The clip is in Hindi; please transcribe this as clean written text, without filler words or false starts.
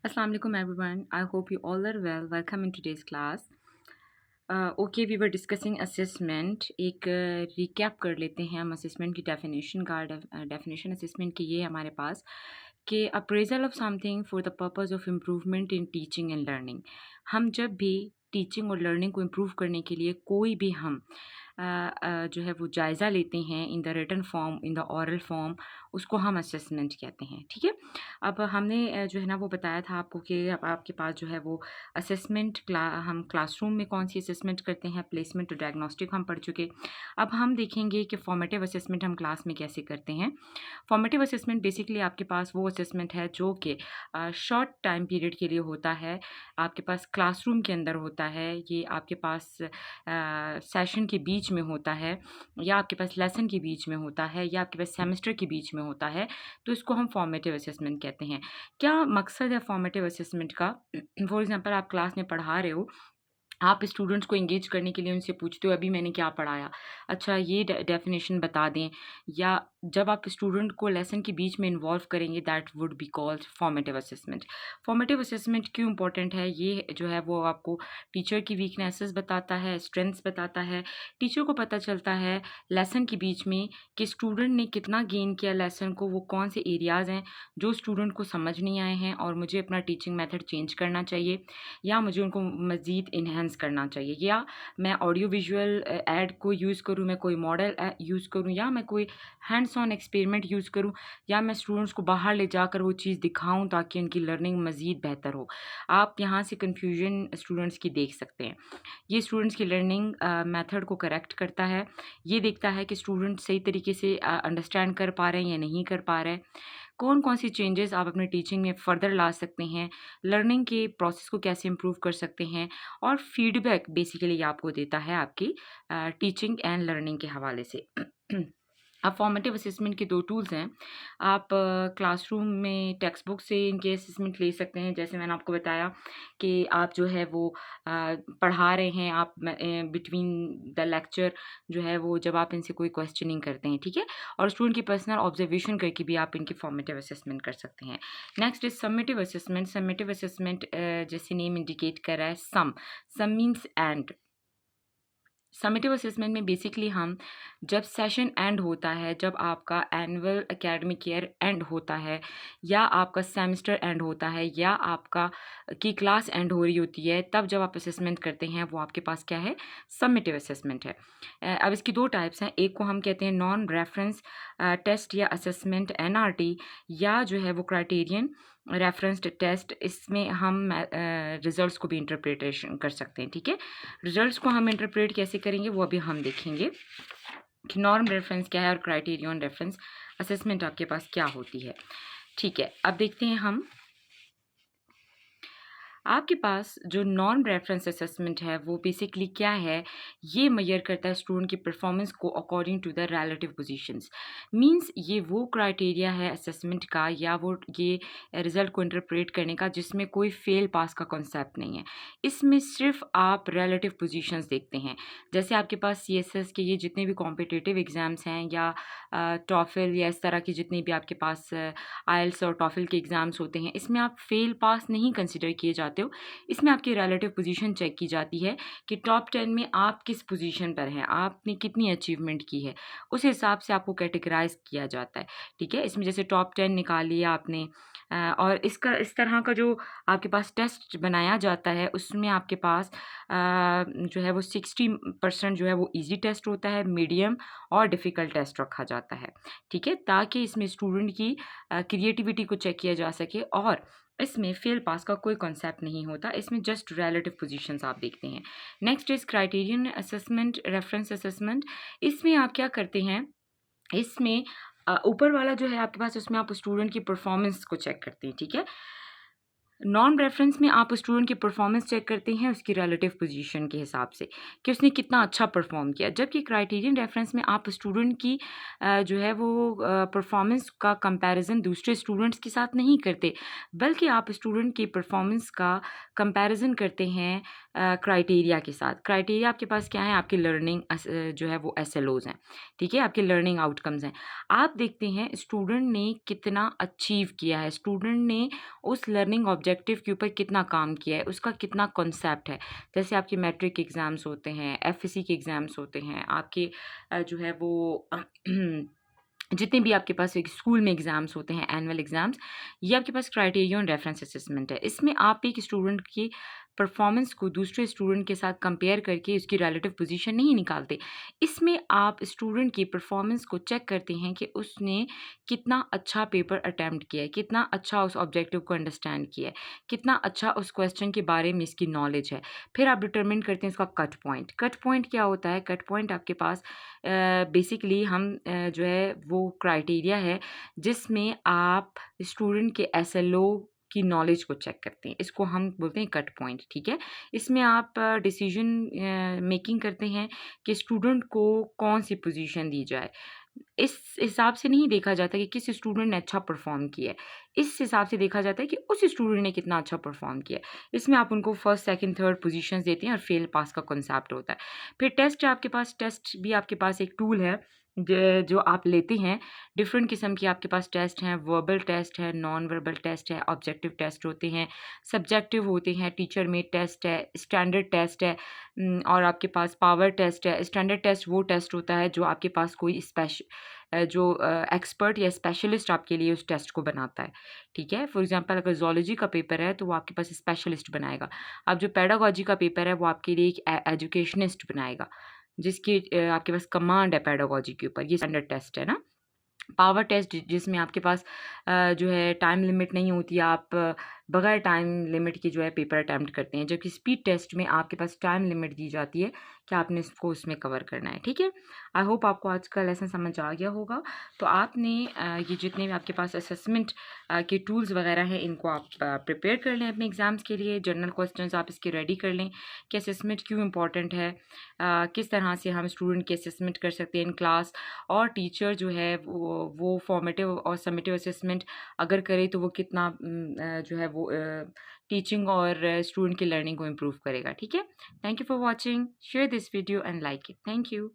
Assalamualaikum everyone. I hope you all are well. Welcome in today's class. Okay, we were discussing assessment. एक रिकैप कर लेते हैं हम असेसमेंट की डेफिनेशन का डेफिनेशन असेसमेंट की ये हमारे पास कि appraisal of something for the purpose of improvement in teaching and learning. हम जब भी टीचिंग और लर्निंग को इम्प्रूव करने के लिए कोई भी हम जो है वो जायज़ा लेते हैं in the written form in the oral form, उसको हम असेसमेंट कहते हैं। ठीक है। अब हमने जो है ना वो बताया था आपको कि अब आपके पास जो है वो असेसमेंट हम क्लासरूम में कौन सी असेसमेंट करते हैं, प्लेसमेंट और डायग्नोस्टिक हम पढ़ चुके। अब हम देखेंगे कि फॉर्मेटिव असेसमेंट हम क्लास में कैसे करते हैं। फॉर्मेटिव असेसमेंट बेसिकली आपके पास वो असेसमेंट है जो कि शॉर्ट टाइम पीरियड के लिए होता है, आपके पास क्लासरूम के अंदर होता है, ये आपके पास सेशन के बीच में होता है, या आपके पास लेसन के बीच में होता है, या आपके पास सेमेस्टर के बीच में होता है। तो इसको हम फॉर्मेटिव असेसमेंट कहते हैं। क्या मकसद है फॉर्मेटिव असेसमेंट का? फॉर एग्जांपल आप क्लास में पढ़ा रहे हो, आप स्टूडेंट्स को एंगेज करने के लिए उनसे पूछते हो अभी मैंने क्या पढ़ाया, अच्छा ये डेफिनेशन बता दें, या जब आप स्टूडेंट को लेसन के बीच में इन्वॉल्व करेंगे that would be called formative assessment. Formative assessment क्यों इंपॉर्टेंट है? ये जो है वो आपको टीचर की वीकनेसेस बताता है, स्ट्रेंथ्स बताता है। टीचर को पता चलता है लेसन के बीच में कि स्टूडेंट ने कितना गेन किया लेसन को, वो कौन से एरियाज़ हैं जो स्टूडेंट को समझ नहीं आए हैं और मुझे अपना टीचिंग मेथड चेंज करना चाहिए, या मुझे उनको मज़ीद इन्हेंस करना चाहिए, या मैं ऑडियो विजुअल ऐड को यूज़ करूँ, मैं कोई मॉडल यूज़ करूँ, या मैं कोई हैंड्स ऑन एक्सपेरिमेंट यूज़ करूँ, या मैं स्टूडेंट्स को बाहर ले जाकर वो चीज़ दिखाऊँ ताकि उनकी लर्निंग मज़ीद बेहतर हो। आप यहाँ से कन्फ्यूजन स्टूडेंट्स की देख सकते हैं। ये स्टूडेंट्स की लर्निंग मेथड को करेक्ट करता है। ये देखता है कि स्टूडेंट सही तरीके से अंडरस्टैंड कर पा रहे हैं या नहीं कर पा रहे हैं। कौन-कौन सी चेंजेस आप अपने टीचिंग में फ़र्दर ला सकते हैं, लर्निंग के प्रोसेस को कैसे इम्प्रूव कर सकते हैं, और फीडबैक बेसिकली ये आपको देता है आपकी टीचिंग एंड लर्निंग के हवाले से। अब फॉर्मेटिव असेसमेंट के 2 टूल्स हैं। आप क्लासरूम में टेक्स्ट बुक से इनके असेसमेंट ले सकते हैं, जैसे मैंने आपको बताया कि आप जो है वो पढ़ा रहे हैं, आप बिटवीन द लेक्चर जो है वो जब आप इनसे कोई क्वेश्चनिंग करते हैं, ठीक है? और स्टूडेंट की पर्सनल ऑब्जर्वेशन करके भी आप इनकी फॉर्मेटिव असेसमेंट कर सकते हैं। Next is summative assessment. Summative assessment जैसे नेम इंडिकेट कर रहा है, सम मीन्स एंड। समेटिव असेसमेंट में बेसिकली हम जब सेशन एंड होता है, जब आपका एनुअल एकेडमिक ईयर एंड होता है, या आपका सेमेस्टर एंड होता है, या आपका की क्लास एंड हो रही होती है, तब जब आप असेसमेंट करते हैं वो आपके पास क्या है? समेटिव असेसमेंट है। अब इसकी 2 टाइप्स हैं। एक को हम कहते हैं नॉन रेफरेंस टेस्ट या असेसमेंट एनआरटी, या जो है वो क्राइटेरियन रेफरेंस्ड टेस्ट। इसमें हम रिजल्ट्स को भी इंटरप्रिटेशन कर सकते हैं, ठीक है? रिजल्ट्स को हम इंटरप्रेट कैसे करेंगे वो अभी हम देखेंगे कि नॉर्म रेफरेंस क्या है और क्राइटेरियन रेफरेंस असेसमेंट आपके पास क्या होती है। ठीक है, अब देखते हैं हम आपके पास जो नॉन रेफरेंस असेसमेंट है वो बेसिकली क्या है? ये मेजर करता है स्टूडेंट की परफॉर्मेंस को according to the relative positions. Means ये वो क्राइटेरिया है असेसमेंट का, या वो ये रिजल्ट को इंटरप्रेट करने का जिसमें कोई फेल पास का कॉन्सेप्ट नहीं है। इसमें सिर्फ आप रिलेटिव पोजीशंस देखते हैं। जैसे आपके पास सीएसएस के ये जितने भी कॉम्पिटिटिव एग्ज़ाम्स हैं, या टॉफल, या इस तरह की जितनी भी आपके पास आइल्स और टॉफल के एग्ज़ाम्स होते हैं, इसमें आप फेल पास नहीं कंसिडर किए जाते हो। इसमें आपकी रिलेटिव पोजीशन चेक की जाती है कि टॉप 10 में आप किस पोजीशन पर हैं, आपने कितनी अचीवमेंट की है, उस हिसाब से आपको कैटेगराइज किया जाता है। ठीक है, इसमें जैसे टॉप 10 निकाल लिया आपने, और इसका इस तरह का जो आपके पास टेस्ट बनाया जाता है उसमें आपके पास जो है वो 60% जो है वो इजी टेस्ट होता है, मीडियम और डिफ़िकल्ट टेस्ट रखा जाता है। ठीक है, ताकि इसमें स्टूडेंट की क्रिएटिविटी को चेक किया जा सके, और इसमें फेल पास का कोई कॉन्सेप्ट नहीं होता। इसमें जस्ट रिलेटिव पोजीशंस आप देखते हैं। Next is criterion assessment, reference assessment. इसमें आप क्या करते हैं? इसमें ऊपर वाला जो है आपके पास, उसमें आप स्टूडेंट की परफॉर्मेंस को चेक करते हैं, ठीक है? नॉन रेफरेंस में आप स्टूडेंट की परफॉर्मेंस चेक करते हैं उसकी रिलेटिव पोजीशन के हिसाब से कि उसने कितना अच्छा परफॉर्म किया, जबकि क्राइटेरियन रेफरेंस में आप स्टूडेंट की जो है वो परफॉर्मेंस का कंपैरिजन दूसरे स्टूडेंट्स के साथ नहीं करते, बल्कि आप स्टूडेंट की परफॉर्मेंस का कंपैरिजन करते हैं क्राइटेरिया के साथ। क्राइटेरिया आपके पास क्या है, आपकी लर्निंग जो है वो एसएलओज़ हैं, ठीक है, आपके लर्निंग आउटकम्स हैं। आप देखते हैं स्टूडेंट ने कितना अचीव किया है, स्टूडेंट ने उस लर्निंग ऑब्जेक्टिव के ऊपर कितना काम किया है, उसका कितना कॉन्सेप्ट है। जैसे आपके मैट्रिक एग्ज़ाम्स होते हैं, एफएससी के एग्ज़ाम्स होते हैं, आपके जो है वो जितने भी आपके पास एक स्कूल में एग्ज़ाम्स होते हैं, एनुअल एग्ज़ाम्स, ये आपके पास क्राइटेरिया और रेफरेंस असेसमेंट है। इसमें आप एक स्टूडेंट की परफॉर्मेंस को दूसरे स्टूडेंट के साथ कंपेयर करके उसकी रिलेटिव पोजीशन नहीं निकालते। इसमें आप स्टूडेंट की परफॉर्मेंस को चेक करते हैं कि उसने कितना अच्छा पेपर अटेम्प्ट किया है, कितना अच्छा उस ऑब्जेक्टिव को अंडरस्टैंड किया है, कितना अच्छा उस क्वेश्चन के बारे में इसकी नॉलेज है। फिर आप डिटरमिन करते हैं उसका कट पॉइंट। कट पॉइंट क्या होता है? कट पॉइंट आपके पास बेसिकली हम जो है वो क्राइटेरिया है जिसमें आप स्टूडेंट के एसएलओ की नॉलेज को चेक करते हैं। इसको हम बोलते हैं कट पॉइंट, ठीक है? इसमें आप डिसीजन मेकिंग करते हैं कि स्टूडेंट को कौन-सी पोजीशन दी जाए। इस हिसाब से नहीं देखा जाता कि किस स्टूडेंट ने अच्छा परफ़ॉर्म किया है। इस हिसाब से देखा जाता है कि उस स्टूडेंट ने कितना अच्छा परफ़ॉर्म किया है। इसमें आप उनको फर्स्ट, सेकंड, थर्ड पोज़ीशंस देते हैं और फेल पास का कॉन्सेप्ट होता है। फिर टेस्ट है आपके पास, टेस्ट भी आपके पास एक टूल है जो आप लेते हैं। डिफ़रेंट किस्म के आपके पास टेस्ट हैं, वर्बल टेस्ट है, नॉन वर्बल टेस्ट है, ऑब्जेक्टिव टेस्ट होते हैं, सब्जेक्टिव होते हैं, टीचर मेड टेस्ट है, स्टैंडर्ड टेस्ट है और आपके पास पावर टेस्ट है। स्टैंडर्ड टेस्ट वो टेस्ट होता है जो आपके पास कोई जो एक्सपर्ट या स्पेशलिस्ट आपके लिए उस टेस्ट को बनाता है, ठीक है? फॉर एग्ज़ाम्पल अगर ज़ूलॉजी का पेपर है तो वो आपके पास स्पेशलिस्ट बनाएगा। अब जो पेडागॉजी का पेपर है वो आपके लिए एक एजुकेशनिस्ट बनाएगा, जिसकी आपके पास कमांड है पेडागॉजी के ऊपर। ये स्टैंडर्ड टेस्ट है ना? पावर टेस्ट जिसमें आपके पास जो है टाइम लिमिट नहीं होती, आप बगैर टाइम लिमिट के जो है पेपर अटेम्प्ट करते हैं, जबकि स्पीड टेस्ट में आपके पास टाइम लिमिट दी जाती है कि आपने इसको उसमें कवर करना है, ठीक है? आई होप आपको आज का लेसन समझ आ गया होगा। तो आपने ये जितने भी आपके पास असेसमेंट के टूल्स वगैरह हैं इनको आप प्रिपेयर कर लें अपने एग्ज़ाम्स के लिए। जनरल क्वेश्चंस आप इसके रेडी कर लें कि असेसमेंट क्यों इम्पोर्टेंट है, किस तरह से हम स्टूडेंट की असेसमेंट कर सकते हैं इन क्लास, और टीचर जो है वो फॉर्मेटिव और समेटिव असेसमेंट अगर करे तो वो कितना जो है वो टीचिंग और स्टूडेंट की लर्निंग को इम्प्रूव करेगा, ठीक है? Thank you for watching, share this video and like it. Thank you.